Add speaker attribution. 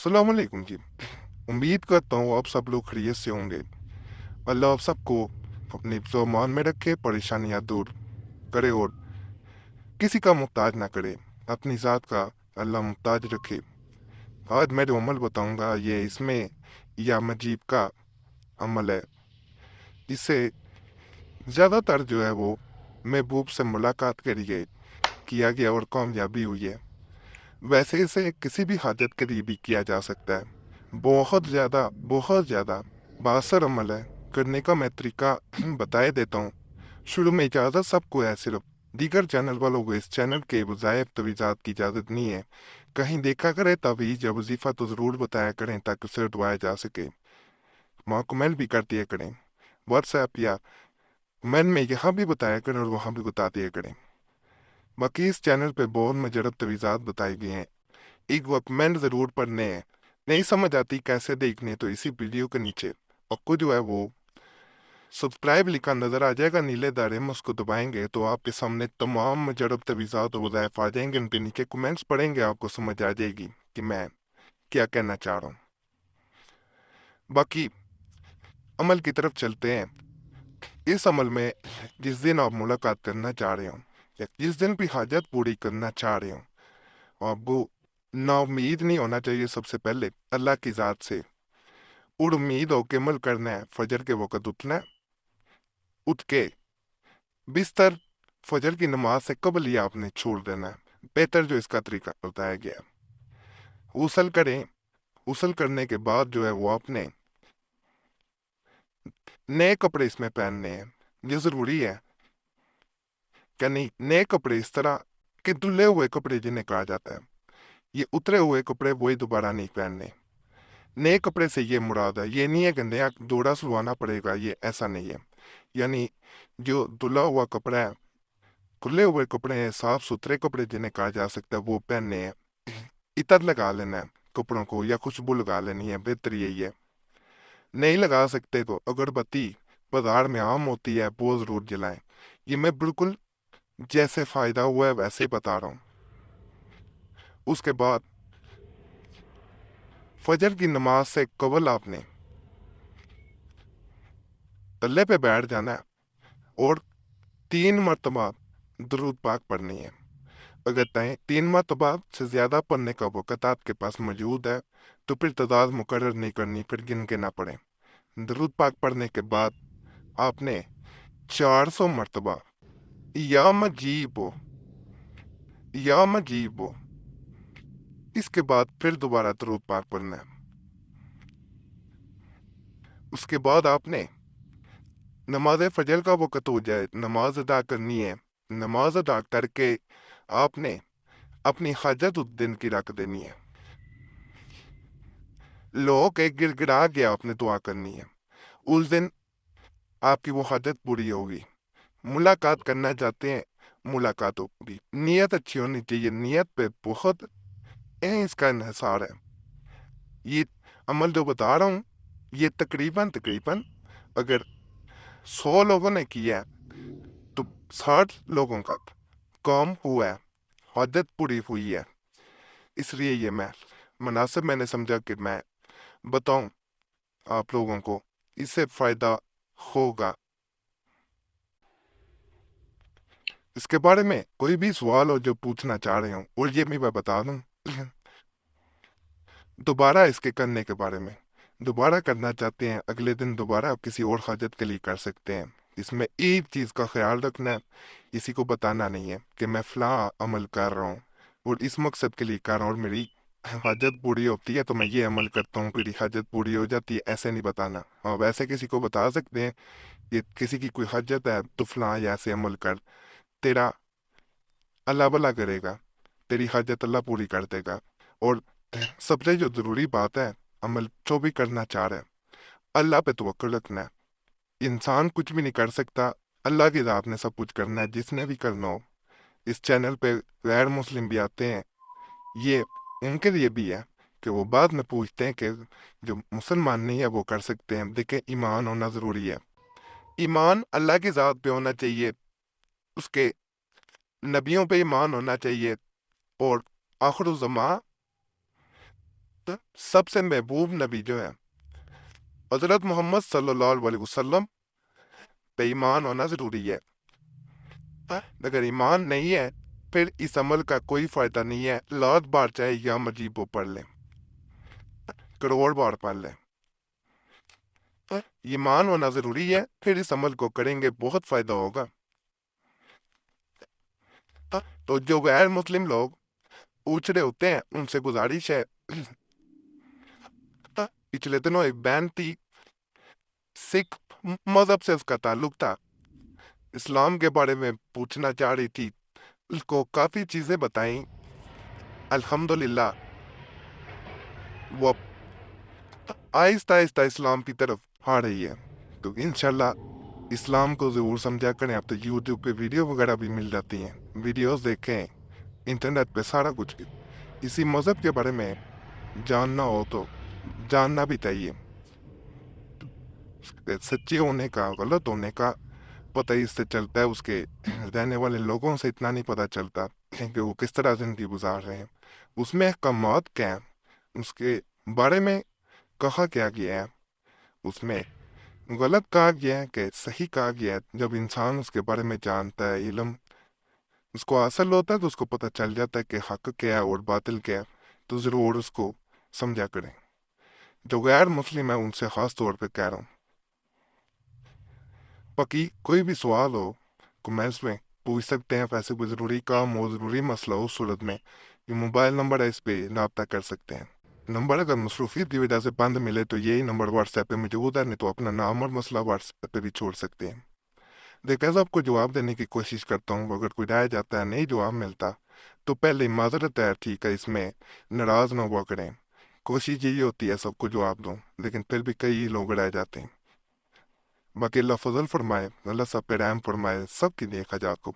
Speaker 1: अस्सलाम वालेकुम जी। उम्मीद करता हूँ आप सब लोग खैरियत से होंगे। अल्लाह आप सबको अपने मान में रखे, परेशानियाँ दूर करे और किसी का मुहताज ना करे। अपनी ज़ात का अल्लाह मुहताज रखे। आज मैं जो अमल बताऊंगा ये इसमें या मजीब का अमल है। इससे ज़्यादातर जो है वो महबूब से मुलाकात के लिए किया गया और कामयाबी हुई है। वैसे इसे किसी भी हाजत के लिए भी किया जा सकता है। बहुत ज़्यादा बासर अमल है। करने का मैं तरीका बताए देता हूँ। शुरू में इजाज़त सबको है, सिर्फ दीगर चैनल वालों को इस चैनल के बजाय तवीज़ात की इजाज़त नहीं है। कहीं देखा करें तवीज़ या वजीफ़ा तो ज़रूर बताया करें ताकि उसे उठवाया जा सके। वहाँ कमेंट भी कर दिया करें। व्हाट्सएप या कमेंट में यहाँ भी बताया करें और वहाँ भी बता दिया करें। बाकी इस चैनल पे बहुत मजरब तवीज़ात बताई गई हैं। एक वो कमेंट ज़रूर पढ़ने हैं। नहीं समझ आती कैसे देखने तो इसी वीडियो के नीचे आपको जो है वो सब्सक्राइब लिखा नज़र आ जाएगा नीले दायरे में, उसको दबाएंगे तो आपके सामने तमाम मजरब तवीज़ात और वज़ाइफ आ जाएंगे। उनके नीचे कमेंट्स पढ़ेंगे, आपको समझ आ जाएगी कि मैं क्या कहना चाह रहा हूँ। बाकी अमल की तरफ चलते हैं। इस अमल में जिस दिन आप मुलाकात करना चाह रहे हो या जिस दिन भी हाजत पूरी करना चाह रहे हो, आपको नाउम्मीद नहीं होना चाहिए। सबसे पहले अल्लाह की ज़ात से उम्मीद होकर अमल करना है। फजर के वक़्त उठना है। उठ के बिस्तर फजर की नमाज से कबल ही आपने छोड़ देना है। बेहतर जो इसका तरीका बताया गया है, गुस्ल करें। गुस्ल करने के बाद जो है वो आपने नए कपड़े इसमें पहनने हैं। ये ज़रूरी है कि नहीं, नए कपड़े इस तरह के धुले हुए कपड़े जिन्हें कहा जाता है, ये उतरे हुए कपड़े वही दोबारा नहीं पहनने। नए कपड़े से ये मुराद है, ये नहीं है कि नया जोड़ा सिलवाना पड़ेगा, ये ऐसा नहीं है। यानी जो धुला हुआ कपड़ा है, खुले हुए कपड़े हैं, साफ सुथरे कपड़े जिन्हें कहा जा सकता है वो पहनने हैं। इतर लगा लेना है कपड़ों को या खुशबू लगा लेनी है, बेहतर यही है। नहीं लगा सकते तो अगरबत्ती बाजार में आम होती है वो जरूर जलाएं। ये मैं बिल्कुल जैसे फायदा हुआ है वैसे ही बता रहा हूँ। उसके बाद फजर की नमाज से कबल आपने तल्ले पे बैठ जाना है और 3 मरतबा दरूद पाक पढ़नी है। अगर तय 3 मरतबा से ज्यादा पढ़ने का वक़्त आपके पास मौजूद है तो फिर तादाद मुकर्रर नहीं करनी, फिर गिन के ना पड़े। दरूद पाक पढ़ने के बाद आपने 400 मरतबा या मजीबो या मजीबो, इसके बाद फिर दोबारा दरूद पाक पढ़ना है। उसके बाद आपने नमाज फजर का वक़्त हो जाए, नमाज अदा करनी है। नमाज अदा करके आपने अपनी हाजत उस दिन की रख देनी है। लोग एक गिड़गिड़ा के आपने दुआ करनी है। उस दिन आपकी वो हाजत पूरी होगी। मुलाकात करना चाहते हैं, मुलाकात होगी। नीयत अच्छी होनी चाहिए, नीयत पे बहुत इसका इन्हिसार है। ये अमल जो बता रहा हूँ ये तकरीबन तकरीबन अगर 100 लोगों ने किया है तो 60 लोगों का काम हुआ है, हाजत पूरी हुई है। इसलिए ये मैं मुनासिब मैंने समझा कि मैं बताऊं आप लोगों को, इससे फायदा होगा। इसके बारे में कोई भी सवाल हो जो पूछना चाह रहे हो और ये मैं बता दूं दोबारा इसके करने के बारे में। दोबारा करना चाहते हैं अगले दिन दोबारा आप किसी और हाजत के लिए कर सकते हैं। इसमें एक चीज़ का ख्याल रखना है, किसी को बताना नहीं है कि मैं फला अमल कर रहा हूँ और इस मकसद के लिए कर रहा हूँ और मेरी हाजत पूरी होती है तो मैं ये अमल करता हूँ, मेरी हाजत पूरी हो जाती है, ऐसे नहीं बताना। हाँ वैसे किसी को बता सकते हैं कि किसी की कोई हाजत है तो फला या ऐसे अमल कर, तेरा अल्लाह भला करेगा, तेरी हाजत अल्लाह पूरी कर देगा। और सबसे जो ज़रूरी बात है, अमल जो भी करना चाह रहा है अल्लाह पे तवक्कुल रखना है। इंसान कुछ भी नहीं कर सकता, अल्लाह की ज़ात ने सब कुछ करना है जिसने भी करना हो। इस चैनल पे गैर मुस्लिम भी आते हैं, ये उनके लिए भी है कि वो बाद में पूछते हैं कि जो मुसलमान नहीं है वो कर सकते हैं। देखें ईमान होना ज़रूरी है। ईमान अल्लाह की ज़ात पे होना चाहिए, उसके नबियों पे ईमान होना चाहिए और आखिर ज़मा سب سے محبوب نبی جو ہے حضرت محمد صلی اللہ علیہ وسلم پہ ایمان ہونا ضروری ہے۔ اگر ایمان نہیں ہے پھر اس عمل کا کوئی فائدہ نہیں ہے، لاکھ بار چاہے یا مجیب وہ پڑھ لیں، کروڑ بار پڑھ لیں۔ ایمان ہونا ضروری ہے، پھر اس عمل کو کریں گے بہت فائدہ ہوگا۔ تو جو غیر مسلم لوگ اچھڑے ہوتے ہیں ان سے گزارش ہے، پچھلے دنوں ایک بہن تھی، سکھ مذہب سے اس کا تعلق تھا، اسلام کے بارے میں پوچھنا چاہ رہی تھی، اس کو کافی چیزیں بتائیں، الحمدللہ وہ آہستہ آہستہ اسلام کی طرف آ رہی ہے۔ تو انشاءاللہ اسلام کو ضرور سمجھا کریں۔ اب تو یوٹیوب پہ ویڈیو وغیرہ بھی مل جاتی ہیں، ویڈیوز دیکھیں، انٹرنیٹ پہ سارا کچھ اسی مذہب کے بارے میں جاننا ہو تو جاننا بھی چاہیے، سچے ہونے کا غلط ہونے کا پتہ اس سے چلتا ہے، اس کے رہنے والے لوگوں سے اتنا نہیں پتہ چلتا کہ وہ کس طرح زندگی گزار رہے ہیں، اس میں احکامات کیا ہیں، اس کے بارے میں کہا کیا گیا ہے، اس میں غلط کہا گیا ہے کہ صحیح کہا گیا ہے۔ جب انسان اس کے بارے میں جانتا ہے، علم اس کو حاصل ہوتا ہے تو اس کو پتہ چل جاتا ہے کہ حق کیا ہے اور باطل کیا ہے، تو ضرور اس کو سمجھا کریں۔ جو غیر مسلم ہے ان سے خاص طور پہ کہہ رہا ہوں، باقی کوئی بھی سوال ہو کمنٹس میں پوچھ سکتے ہیں، ایسے کوئی ضروری کام ہو، ضروری مسئلہ ہو، اس صورت میں یہ موبائل نمبر ہے، اس پہ رابطہ کر سکتے ہیں۔ نمبر اگر مصروفیت کی وجہ سے بند ملے تو یہی نمبر واٹس ایپ پہ موجود ہے، نہیں تو اپنا نام اور مسئلہ واٹس ایپ پہ بھی چھوڑ سکتے ہیں۔ دیکھیں سب کو جواب دینے کی کوشش کرتا ہوں، اگر کوئی رہ جاتا ہے نہیں جواب ملتا تو پہلے معذرت ہے، ٹھیک ہے، اس میں ناراض نہ ہوا کریں، کوشش یہی ہوتی ہے سب کو جواب دوں، لیکن پھر بھی کئی لوگ رہ جاتے ہیں۔ باقی اللہ فضل فرمائے، اللہ سب پہ رحم فرمائے، سب کی نیک حاجات کو